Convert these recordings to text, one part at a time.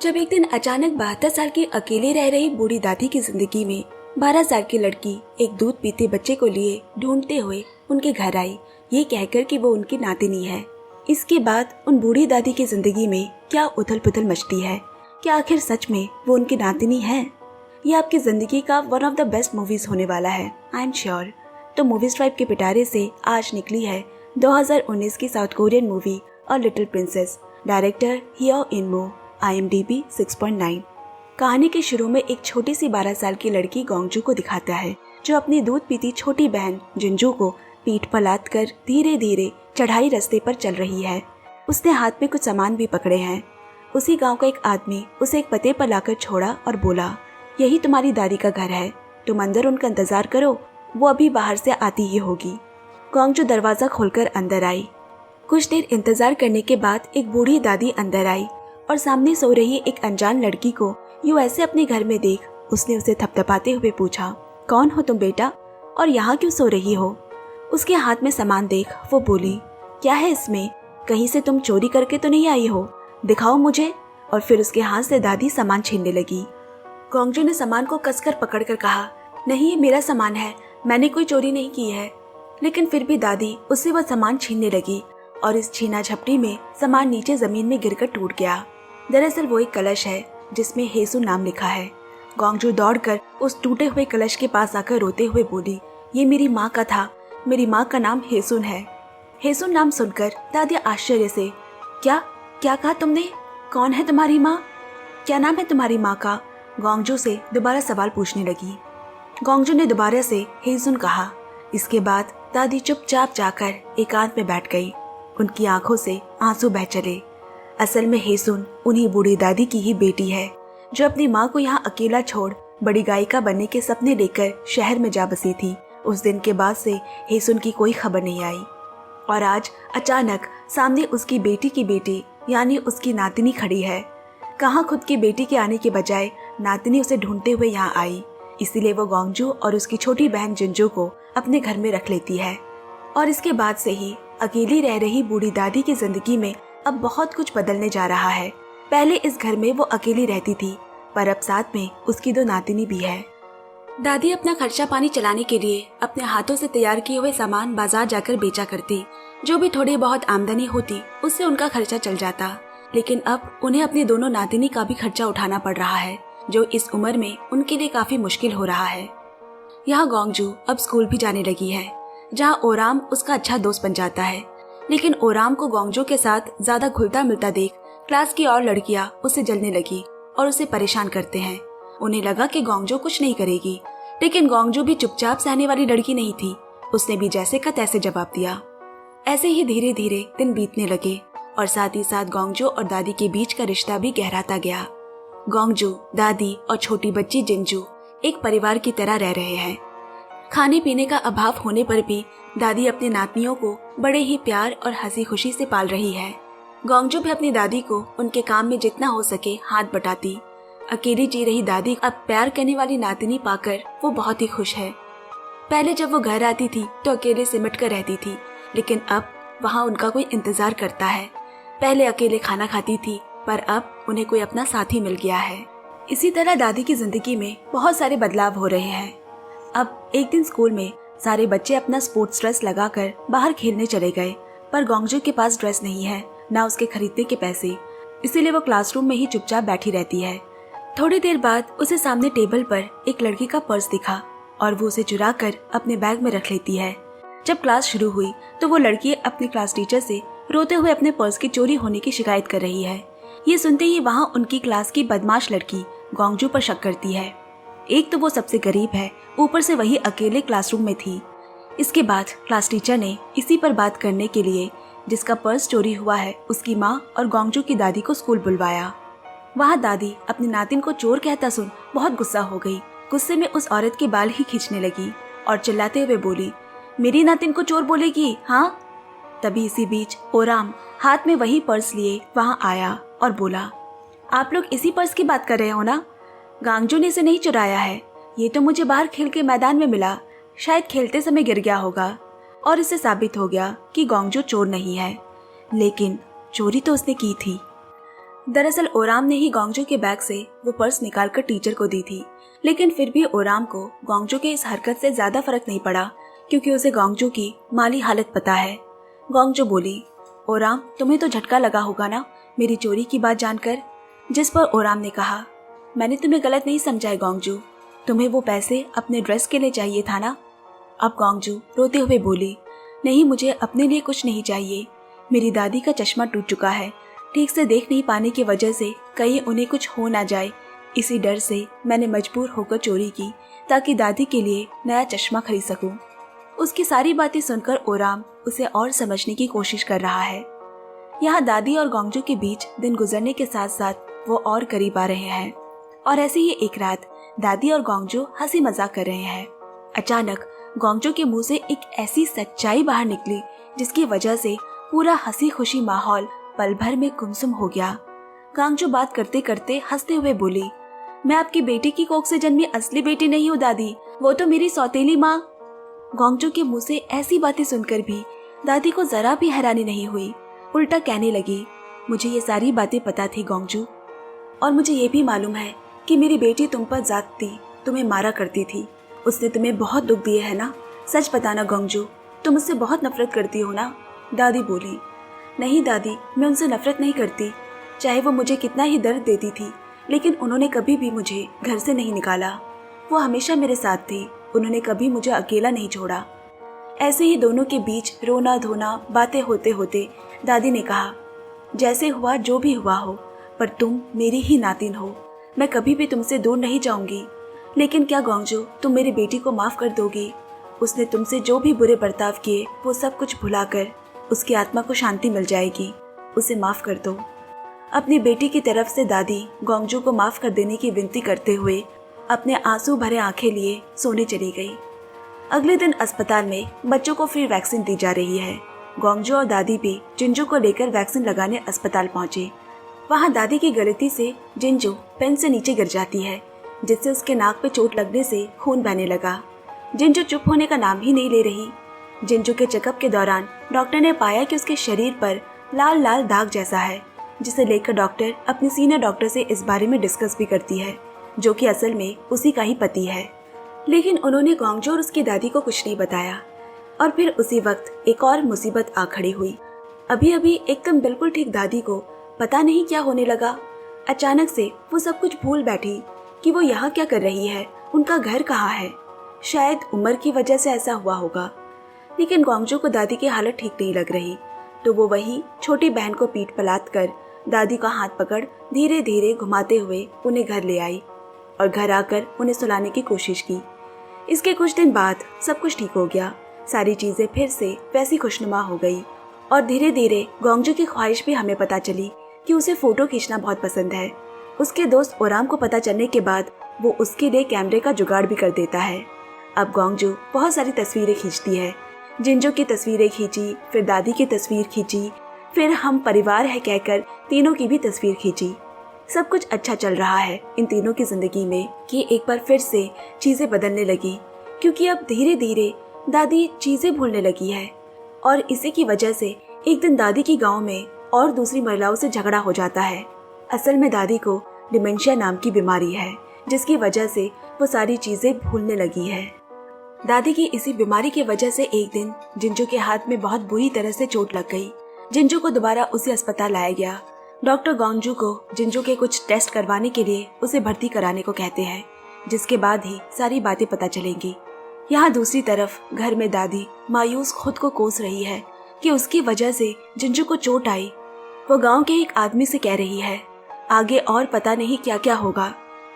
जब एक दिन अचानक 72 साल की अकेले रह रही बूढ़ी दादी की जिंदगी में 12 साल की लड़की एक दूध पीते बच्चे को लिए ढूंढते हुए उनके घर आई, ये कहकर कि वो उनकी नातिनी है। इसके बाद उन बूढ़ी दादी की जिंदगी में क्या उथल पुथल मचती है। क्या आखिर सच में वो उनकी नातिनी है? ये आपकी जिंदगी का one of the best movies होने वाला है, आई एम श्योर। तो मूवीज ट्राइब के पिटारे से आज निकली है 2019 की south Korean movie a little princess. Director हियो इन-मो, IMDb 6.9। कहानी के शुरू में एक छोटी सी 12 साल की लड़की गोंगजू को दिखाता है, जो अपनी दूध पीती छोटी बहन जिंजू को पीठ पर लाद कर धीरे धीरे चढ़ाई रास्ते पर चल रही है। उसने हाथ में कुछ सामान भी पकड़े हैं। उसी गांव का एक आदमी उसे एक पते पर लाकर छोड़ा और बोला, यही तुम्हारी दादी का घर है, तुम अंदर उनका इंतजार करो, वो अभी बाहर से आती ही होगी। गोंगजू दरवाजा खोलकर अंदर आई। कुछ देर इंतजार करने के बाद एक बूढ़ी दादी अंदर आई और सामने सो रही एक अनजान लड़की को यूं ऐसे अपने घर में देख उसने उसे थपथपाते हुए पूछा, कौन हो तुम बेटा और यहाँ क्यों सो रही हो? उसके हाथ में सामान देख वो बोली, क्या है इसमें? कहीं से तुम चोरी करके तो नहीं आई हो? दिखाओ मुझे। और फिर उसके हाथ से दादी सामान छीनने लगी। गोंगजू ने सामान को कसकर पकड़कर कहा, नहीं ये मेरा सामान है, मैंने कोई चोरी नहीं की है। लेकिन फिर भी दादी उससे वह सामान छीनने लगी और इस छीना झपटी में सामान नीचे जमीन में गिरकर टूट गया। दरअसल वो एक कलश है जिसमें हेसु नाम लिखा है। गोंगजू दौड़कर उस टूटे हुए कलश के पास आकर रोते हुए बोली, ये मेरी माँ का था, मेरी माँ का नाम हेसुन है। हेसुन नाम सुनकर दादी आश्चर्य से, क्या क्या कहा तुमने? कौन है तुम्हारी माँ? क्या नाम है तुम्हारी माँ का? गोंगजू से दोबारा सवाल पूछने लगी। गोंगजू ने दोबारा से हेसुन कहा। इसके बाद दादी चुपचाप जाकर एकांत में बैठ गई। उनकी आंखों से आंसू बह चले। असल में हेसुन उन्हीं बूढ़ी दादी की ही बेटी है, जो अपनी माँ को यहाँ अकेला छोड़ बड़ी गायिका बनने के सपने लेकर शहर में जा बसी थी। उस दिन के बाद से हेसुन की कोई खबर नहीं आई और आज अचानक सामने उसकी बेटी की बेटी यानी उसकी नातिनी खड़ी है। कहाँ खुद की बेटी के आने के बजाय नातिनी उसे ढूंढते हुए यहाँ आई। इसीलिए वो गोंगजू और उसकी छोटी बहन जिंजू को अपने घर में रख लेती है। और इसके बाद से ही अकेली रह रही बूढ़ी दादी की जिंदगी में अब बहुत कुछ बदलने जा रहा है। पहले इस घर में वो अकेली रहती थी, पर अब साथ में उसकी दो नातिनी भी है। दादी अपना खर्चा पानी चलाने के लिए अपने हाथों से तैयार किए हुए सामान बाजार जाकर बेचा करती। जो भी थोड़ी बहुत आमदनी होती उससे उनका खर्चा चल जाता। लेकिन अब उन्हें अपनी दोनों नातिनी का भी खर्चा उठाना पड़ रहा है, जो इस उम्र में उनके लिए काफी मुश्किल हो रहा है। यहाँ गोंगजू अब स्कूल भी जाने लगी है, जहाँ ओराम उसका अच्छा दोस्त बन जाता है। लेकिन ओराम को गोंगजू के साथ ज्यादा घुलता मिलता देख क्लास की और लड़कियां उसे जलने लगी और उसे परेशान करते हैं। उन्हें लगा कि गोंगजू कुछ नहीं करेगी, लेकिन गोंगजू भी चुपचाप सहने वाली लड़की नहीं थी। उसने भी जैसे का तैसे जवाब दिया। ऐसे ही धीरे धीरे दिन बीतने लगे और साथ ही साथ गोंगजू और दादी के बीच का रिश्ता भी गहराता गया। गोंगजू, दादी और छोटी बच्ची जिंजू एक परिवार की तरह रह रहे हैं। खाने पीने का अभाव होने पर भी दादी अपने नातनियों को बड़े ही प्यार और हंसी खुशी से पाल रही है। गोंगजू भी अपनी दादी को उनके काम में जितना हो सके हाथ बटाती। अकेली जी रही दादी अब प्यार करने वाली नातिनी पाकर वो बहुत ही खुश है। पहले जब वो घर आती थी तो अकेले सिमट कर रहती थी, लेकिन अब वहाँ उनका कोई इंतजार करता है। पहले अकेले खाना खाती थी, पर अब उन्हें कोई अपना साथी मिल गया है। इसी तरह दादी की जिंदगी में बहुत सारे बदलाव हो रहे हैं। अब एक दिन स्कूल में सारे बच्चे अपना स्पोर्ट्स ड्रेस लगाकर बाहर खेलने चले गए, पर गोंगजू के पास ड्रेस नहीं है, ना उसके खरीदने के पैसे। इसीलिए वो क्लासरूम में ही चुपचाप बैठी रहती है। थोड़ी देर बाद उसे सामने टेबल पर एक लड़की का पर्स दिखा और वो उसे चुरा कर अपने बैग में रख लेती है। जब क्लास शुरू हुई तो वो लड़की अपनी क्लास टीचर से रोते हुए अपने पर्स की चोरी होने की शिकायत कर रही है। ये सुनते ही वहाँ उनकी क्लास की बदमाश लड़की गोंगजू पर शक करती है। एक तो वो सबसे गरीब है, ऊपर से वही अकेले क्लासरूम में थी। इसके बाद क्लास टीचर ने इसी पर बात करने के लिए जिसका पर्स चोरी हुआ है उसकी माँ और गोंगजू की दादी को स्कूल बुलवाया। वहाँ दादी अपनी नातिन को चोर कहता सुन बहुत गुस्सा हो गई। गुस्से में उस औरत के बाल ही खींचने लगी और चिल्लाते हुए बोली, मेरी नातिन को चोर बोलेगी? हाँ। तभी इसी बीच ओराम हाथ में वही पर्स लिए वहाँ आया और बोला, आप लोग इसी पर्स की बात कर रहे हो ना? गोंगजू ने इसे नहीं चुराया है, ये तो मुझे बाहर खेल के मैदान में मिला, शायद खेलते समय गिर गया होगा। और इससे साबित हो गया कि गोंगजू चोर नहीं है, लेकिन चोरी तो उसने की थी। दरअसल ओराम ने ही गोंगजू के बैग से वो पर्स निकालकर टीचर को दी थी, लेकिन फिर भी ओराम को गोंगजू के इस हरकत से ज्यादा फर्क नहीं पड़ा, क्योंकि उसे गोंगजू की माली हालत पता है। गोंगजू बोली, ओराम तुम्हें तो झटका लगा होगा ना मेरी चोरी की बात जानकर। जिस पर ओराम ने कहा, मैंने तुम्हें गलत नहीं समझा है गोंगजू, तुम्हें वो पैसे अपने ड्रेस के लिए चाहिए था ना। अब गोंगजू रोते हुए बोली, नहीं मुझे अपने लिए कुछ नहीं चाहिए, मेरी दादी का चश्मा टूट चुका है, ठीक से देख नहीं पाने की वजह से कहीं उन्हें कुछ हो ना जाए, इसी डर से मैंने मजबूर होकर चोरी की ताकि दादी के लिए नया चश्मा खरीद सकूं। उसकी सारी बातें सुनकर ओराम उसे और समझने की कोशिश कर रहा है। यहाँ दादी और गोंगजू के बीच दिन गुजरने के साथ साथ वो और करीब आ रहे हैं, और ऐसे ही एक रात दादी और गोंगजू हंसी मजाक कर रहे हैं। अचानक गोंगजू के मुंह से एक ऐसी सच्चाई बाहर निकली जिसकी वजह से पूरा हंसी खुशी माहौल पल भर में गुमसुम हो गया। गोंगजू बात करते करते हंसते हुए बोली, मैं आपकी बेटी की कोख से जन्मी असली बेटी नहीं हूँ दादी, वो तो मेरी सौतेली माँ। गोंगजू के मुंह से ऐसी बातें सुनकर भी दादी को जरा भी हैरानी नहीं हुई, उल्टा कहने लगी, मुझे ये सारी बातें पता थी गोंगजू, और मुझे ये भी मालूम है कि मेरी बेटी तुम पर जाती, तुम्हें मारा करती थी, उसने तुम्हें बहुत दुख दिए है ना। सच बताना गोंगजू, तुम उससे बहुत नफरत करती हो ना। दादी बोली, नहीं दादी, मैं उनसे नफरत नहीं करती, चाहे वो मुझे कितना ही दर्द देती थी, लेकिन उन्होंने कभी भी मुझे घर से नहीं निकाला, वो हमेशा मेरे साथ थी, उन्होंने कभी मुझे अकेला नहीं छोड़ा। ऐसे ही दोनों के बीच रोना धोना बातें होते होते दादी ने कहा, जैसे हुआ जो भी हुआ हो, पर तुम मेरी ही नातिन हो, मैं कभी भी तुमसे दूर नहीं जाऊंगी। लेकिन क्या गोंगजू, तुम मेरी बेटी को माफ कर दोगी? उसने तुमसे जो भी बुरे बर्ताव किए वो सब कुछ भुलाकर उसकी आत्मा को शांति मिल जाएगी, उसे माफ कर दो। अपनी बेटी की तरफ से दादी गोंगजू को माफ कर देने की विनती करते हुए अपने आंसू भरे आंखें लिए सोने चली गई। अगले दिन अस्पताल में बच्चों को फ्री वैक्सीन दी जा रही है। गोंगजू और दादी भी जिंजू को लेकर वैक्सीन लगाने अस्पताल पहुंचे। वहां दादी की गलती से जिंजू पेन से नीचे गिर जाती है, जिससे उसके नाक पे चोट लगने से खून बहने लगा। जिंजू चुप होने का नाम ही नहीं ले रही। जिंजू के चेकअप के दौरान डॉक्टर ने पाया कि उसके शरीर पर लाल लाल दाग जैसा है, जिसे लेकर डॉक्टर अपने सीनियर डॉक्टर से इस बारे में डिस्कस भी करती है, जो कि असल में उसी का ही पति है। लेकिन उन्होंने गोंगजू और उसकी दादी को कुछ नहीं बताया। और फिर उसी वक्त एक और मुसीबत आ खड़ी हुई। अभी अभी एकदम बिल्कुल ठीक दादी को पता नहीं क्या होने लगा। अचानक से वो सब कुछ भूल बैठी कि वो यहाँ क्या कर रही है, उनका घर कहाँ है। शायद उम्र की वजह से ऐसा हुआ होगा। लेकिन गोंगजू को दादी की हालत ठीक नहीं लग रही, तो वो वही छोटी बहन को पीठ पलात कर दादी का हाथ पकड़ धीरे धीरे घुमाते हुए उन्हें घर ले आई और घर आकर उन्हें सुलाने की कोशिश की। इसके कुछ दिन बाद सब कुछ ठीक हो गया। सारी चीजें फिर से वैसी खुशनुमा हो गई और धीरे धीरे गोंगजू की ख्वाहिश भी हमें पता चली कि उसे फोटो खींचना बहुत पसंद है। उसके दोस्त ओराम को पता चलने के बाद वो उसके लिए कैमरे का जुगाड़ भी कर देता है। अब गोंगजू बहुत सारी तस्वीरें खींचती है। जिंजू की तस्वीरें खींची, फिर दादी की तस्वीर खींची, फिर हम परिवार है कहकर तीनों की भी तस्वीर खींची। सब कुछ अच्छा चल रहा है इन तीनों की जिंदगी में कि एक बार फिर से चीजें बदलने लगी, क्योंकि अब धीरे धीरे दादी चीजें भूलने लगी है। और इसी की वजह से एक दिन दादी की गांव में और दूसरी महिलाओं से झगड़ा हो जाता है। असल में दादी को डिमेंशिया नाम की बीमारी है, जिसकी वजह से वो सारी चीजें भूलने लगी है। दादी की इसी बीमारी की वजह से एक दिन जिंजू के हाथ में बहुत बुरी तरह से चोट लग गई। जिंजू को दोबारा उसी अस्पताल लाया गया। डॉक्टर गोंगजू को जिंजू के कुछ टेस्ट करवाने के लिए उसे भर्ती कराने को कहते हैं, जिसके बाद ही सारी बातें पता चलेंगी। यहाँ दूसरी तरफ घर में दादी मायूस खुद को कोस रही है कि उसकी वजह से जिंजू को चोट आई। वो गांव के एक आदमी से कह रही है, आगे और पता नहीं क्या क्या होगा,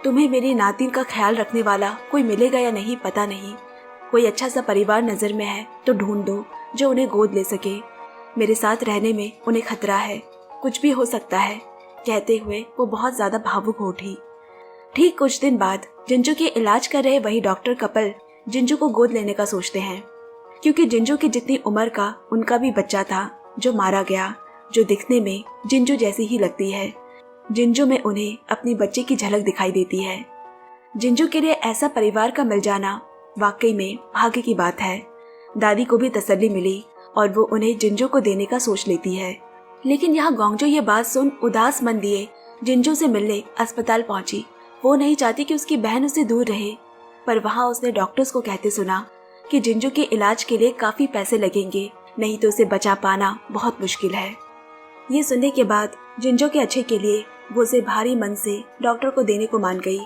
तुम्हें मेरी नातिन का ख्याल रखने वाला कोई मिलेगा या नहीं पता नहीं, कोई अच्छा सा परिवार नजर में है तो ढूंढ दो जो उन्हें गोद ले सके, मेरे साथ रहने में उन्हें खतरा है, कुछ भी हो सकता है। कहते हुए वो बहुत ज्यादा भावुक हो उठी। ठीक कुछ दिन बाद जिंजू के इलाज कर रहे वही डॉक्टर कपल जिंजू को गोद लेने का सोचते हैं, क्योंकि जिंजू की जितनी उम्र का उनका भी बच्चा था जो मारा गया, जो दिखने में जिंजू जैसी ही लगती है। जिंजू में उन्हें अपनी बच्चे की झलक दिखाई देती है। जिंजू के लिए ऐसा परिवार का मिल जाना वाकई में भाग्य की बात है। दादी को भी तसल्ली मिली और वो उन्हें जिंजू को देने का सोच लेती है। लेकिन यहाँ गोंगजू ये बात सुन उदास मन लिए जिंजो से मिलने अस्पताल पहुंची। वो नहीं चाहती कि उसकी बहन उससे दूर रहे, पर वहाँ उसने डॉक्टर्स को कहते सुना कि जिंजो के इलाज के लिए काफी पैसे लगेंगे, नहीं तो उसे बचा पाना बहुत मुश्किल है। ये सुनने के बाद जिंजो के अच्छे के लिए वो उसे भारी मन से डॉक्टर को देने को मान गई।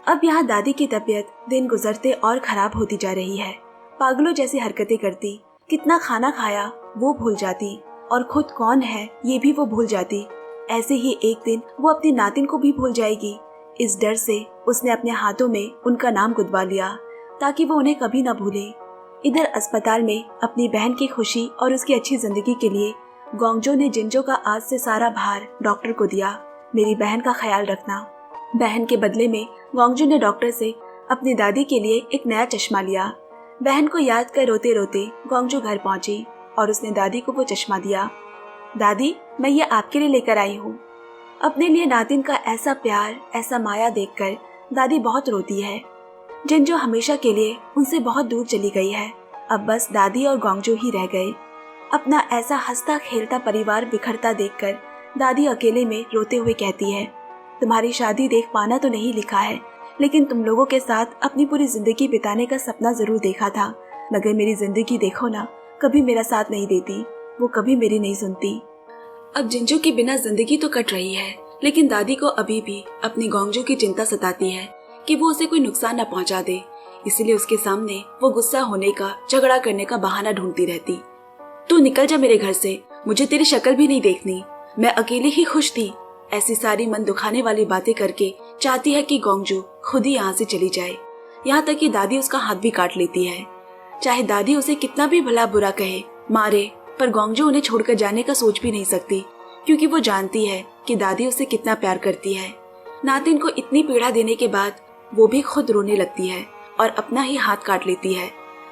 अब यहाँ दादी की तबीयत दिन गुजरते और खराब होती जा रही है। पागलों जैसी हरकतें करती, कितना खाना खाया वो भूल जाती और खुद कौन है ये भी वो भूल जाती। ऐसे ही एक दिन वो अपनी नातिन को भी भूल जाएगी। इस डर से उसने अपने हाथों में उनका नाम गुदवा लिया ताकि वो उन्हें कभी न भूले। इधर अस्पताल में अपनी बहन की खुशी और उसकी अच्छी जिंदगी के लिए गोंगजो ने जिंजो का आज से सारा भार डॉक्टर को दिया। मेरी बहन का ख्याल रखना। बहन के बदले में गोंगजो ने डॉक्टर से अपनी दादी के लिए एक नया चश्मा लिया। बहन को याद कर रोते रोते गोंगजो घर पहुंची और उसने दादी को वो चश्मा दिया। दादी, मैं ये आपके लिए लेकर आई हूँ। अपने लिए नातिन का ऐसा प्यार, ऐसा माया देखकर दादी बहुत रोती है। जिंजो हमेशा के लिए उनसे बहुत दूर चली गई है। अब बस दादी और गोंगजो ही रह गए। अपना ऐसा हंसता खेलता परिवार बिखरता देखकर दादी अकेले में रोते हुए कहती है, तुम्हारी शादी देख पाना तो नहीं लिखा है, लेकिन तुम लोगों के साथ अपनी पूरी जिंदगी बिताने का सपना जरूर देखा था। मगर मेरी जिंदगी देखो ना, कभी मेरा साथ नहीं देती, वो कभी मेरी नहीं सुनती। अब जिंजो के बिना जिंदगी तो कट रही है, लेकिन दादी को अभी भी अपनी गोंगजो की चिंता सताती है कि वो उसे कोई नुकसान न पहुंचा दे। इसलिए उसके सामने वो गुस्सा होने का, झगड़ा करने का बहाना ढूंढती रहती। तू निकल जा मेरे घर से, मुझे तेरी शक्ल भी नहीं देखनी, मैं अकेले ही खुश थी। ऐसी सारी मन दुखाने वाली बातें करके चाहती है कि गोंगजो खुद ही यहाँ से चली जाए। यहाँ तक कि दादी उसका हाथ भी काट लेती है। चाहे दादी उसे कितना भी भला बुरा कहे, मारे, पर गोंगजो उन्हें छोड़कर जाने का सोच भी नहीं सकती, क्योंकि वो जानती है कि दादी उसे कितना प्यार करती है। नातिन को इतनी पीड़ा देने के बाद वो भी खुद रोने लगती है और अपना ही हाथ काट लेती है।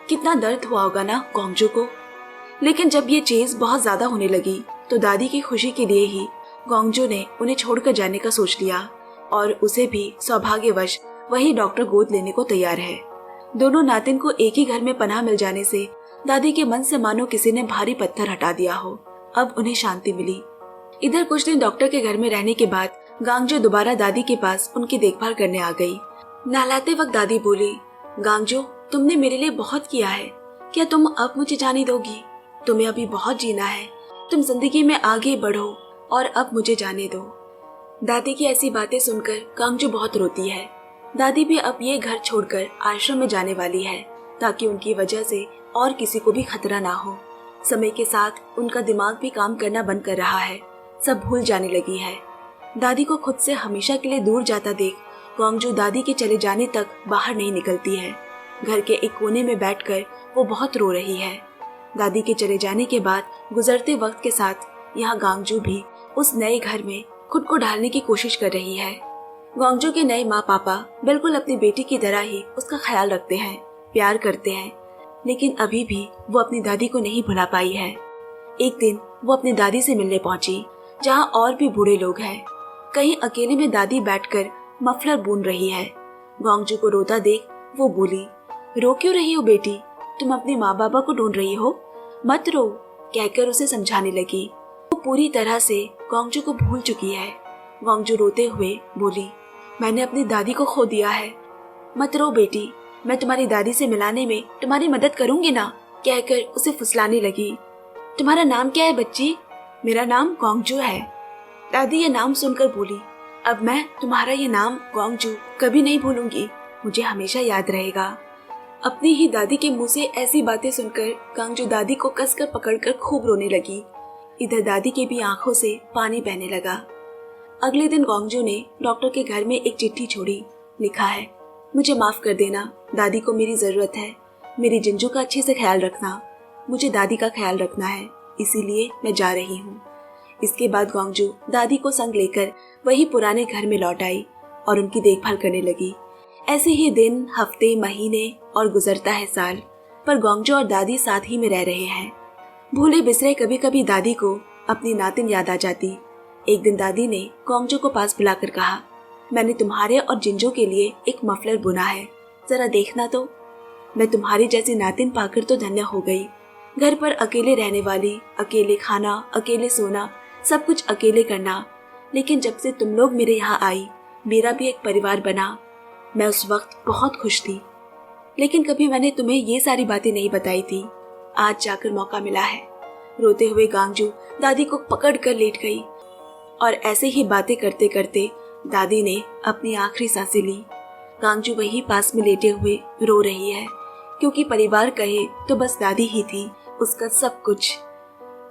कितना दर्द हुआ होगा ना गोंगजो को। लेकिन जब ये चीज बहुत ज्यादा होने लगी तो दादी की खुशी के लिए ही गोंगजो ने उन्हें छोड़कर जाने का सोच लिया और उसे भी सौभाग्यवश वही डॉक्टर गोद लेने को तैयार है। दोनों नातिन को एक ही घर में पनाह मिल जाने से दादी के मन से मानो किसी ने भारी पत्थर हटा दिया हो। अब उन्हें शांति मिली। इधर कुछ दिन डॉक्टर के घर में रहने के बाद गोंगजो दोबारा दादी के पास उनकी देखभाल करने आ गई। नहलाते वक्त दादी बोली, गोंगजो, तुमने मेरे लिए बहुत किया है, क्या तुम अब मुझे जाने दोगी? तुम्हें अभी बहुत जीना है, तुम जिंदगी में आगे बढ़ो और अब मुझे जाने दो। दादी की ऐसी बातें सुनकर गोंगजो बहुत रोती है। दादी भी अब ये घर छोड़कर आश्रम में जाने वाली है ताकि उनकी वजह से और किसी को भी खतरा ना हो। समय के साथ उनका दिमाग भी काम करना बंद कर रहा है, सब भूल जाने लगी है। दादी को खुद से हमेशा के लिए दूर जाता देख गोंगजो दादी के चले जाने तक बाहर नहीं निकलती है। घर के एक कोने में बैठकर वो बहुत रो रही है। दादी के चले जाने के बाद गुजरते वक्त के साथ यहाँ गोंगजो भी उस नए घर में खुद को ढालने की कोशिश कर रही है। गोंगजो के नए माँ पापा बिल्कुल अपनी बेटी की तरह ही उसका ख्याल रखते हैं, प्यार करते हैं, लेकिन अभी भी वो अपनी दादी को नहीं भुला पाई है। एक दिन वो अपनी दादी से मिलने पहुंची, जहाँ और भी बूढ़े लोग हैं। कहीं अकेले में दादी बैठकर मफलर बुन रही है। गोंगजो को रोता देख वो बोली, रो क्यों रही हो बेटी? तुम अपने माँ बाबा को ढूंढ रही हो? मत रो, कहकर उसे समझाने लगी। वो पूरी तरह से गोंगजो को भूल चुकी है। गोंगजो रोते हुए बोली, मैंने अपनी दादी को खो दिया है। मत रो बेटी, मैं तुम्हारी दादी से मिलाने में तुम्हारी मदद करूंगी ना, कहकर उसे फुसलाने लगी। तुम्हारा नाम क्या है बच्ची? मेरा नाम गोंगजो है। दादी ये नाम सुनकर बोली, अब मैं तुम्हारा ये नाम गोंगजो कभी नहीं भूलूंगी, मुझे हमेशा याद रहेगा। अपनी ही दादी के मुंह से ऐसी बातें सुनकर गोंगजो दादी को कसकर पकड़कर खूब रोने लगी। इधर दादी के भी आंखों से पानी बहने लगा। अगले दिन गोंगजो ने डॉक्टर के घर में एक चिट्ठी छोड़ी। लिखा है, मुझे माफ कर देना, दादी को मेरी जरूरत है। मेरी जिंजो का अच्छे से ख्याल रखना, मुझे दादी का ख्याल रखना है, इसीलिए मैं जा रही हूँ। इसके बाद गोंगजो दादी को संग लेकर वही पुराने घर में लौट आई और उनकी देखभाल करने लगी। ऐसे ही दिन, हफ्ते, महीने और गुजरता है साल, पर गोंगजो और दादी साथ ही में रह रहे हैं। भूले बिसरे कभी कभी दादी को अपनी नातिन याद आ जाती। एक दिन दादी ने गोंगजो को पास बुलाकर कहा, मैंने तुम्हारे और जिंजो के लिए एक मफलर बुना है, जरा देखना तो। मैं तुम्हारी जैसी नातिन पाकर तो धन्य हो गई। घर पर अकेले रहने वाली, अकेले खाना, अकेले सोना, सब कुछ अकेले करना, लेकिन जब से तुम लोग मेरे यहाँ आई, मेरा भी एक परिवार बना। मैं उस वक्त बहुत खुश थी, लेकिन कभी मैंने तुम्हें ये सारी बातें नहीं बताई थी। आज जाकर मौका मिला है। रोते हुए गांगजू दादी को पकड़ कर लेट गई और ऐसे ही बातें करते करते दादी ने अपनी आखिरी सांसें ली। गांगजू वही पास में लेटे हुए रो रही है, क्योंकि परिवार कहे तो बस दादी ही थी, उसका सब कुछ।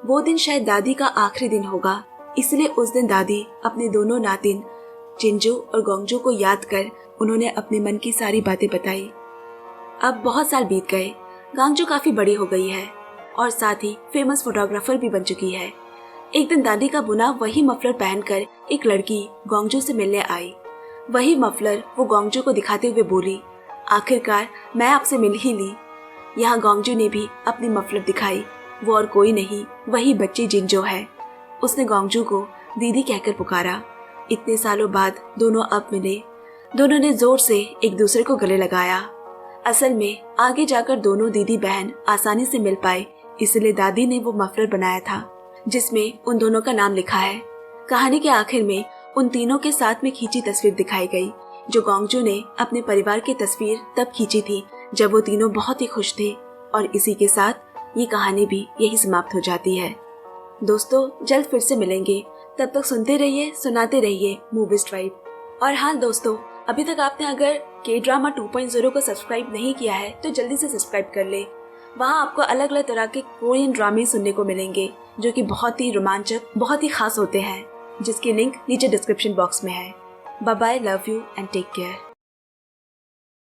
वो दिन शायद दादी का आखिरी दिन होगा, इसलिए उस दिन दादी अपने दोनों नातिन जिंजू और गोंगजू को याद कर उन्होंने अपने मन की सारी बातें बताई। अब बहुत साल बीत गए। गांगजू काफी बड़ी हो गई है और साथ ही फेमस फोटोग्राफर भी बन चुकी है। एक दिन दादी का बुना वही मफलर पहनकर एक लड़की गोंगजू से मिलने आई। वही मफलर वो गोंगजू को दिखाते हुए बोली, आखिरकार मैं आपसे मिल ही ली। यहाँ गोंगजू ने भी अपनी मफलर दिखाई। वो और कोई नहीं, वही बच्ची जिंजो है। उसने गोंगजू को दीदी कहकर पुकारा। इतने सालों बाद दोनों अब मिले। दोनों ने जोर से एक दूसरे को गले लगाया। असल में आगे जाकर दोनों दीदी बहन आसानी से मिल पाए, इसलिए दादी ने वो मफलर बनाया था जिसमें उन दोनों का नाम लिखा है। कहानी के आखिर में उन तीनों के साथ में खींची तस्वीर दिखाई गई, जो गोंगजू ने अपने परिवार की तस्वीर तब खींची थी जब वो तीनों बहुत ही खुश थे। और इसी के साथ ये कहानी भी यही समाप्त हो जाती है। दोस्तों, जल्द फिर से मिलेंगे। तब तक सुनते रहिए, सुनाते रहिए मूवीज ट्राइब। और हाँ दोस्तों, अभी तक आपने अगर के ड्रामा 2.0 को सब्सक्राइब नहीं किया है तो जल्दी से सब्सक्राइब कर ले। वहाँ आपको अलग अलग तरह के कोरियन ड्रामे सुनने को मिलेंगे, जो कि बहुत ही रोमांचक, बहुत ही खास होते हैं, जिसकी लिंक नीचे डिस्क्रिप्शन बॉक्स में है। Bye bye, love you and take care.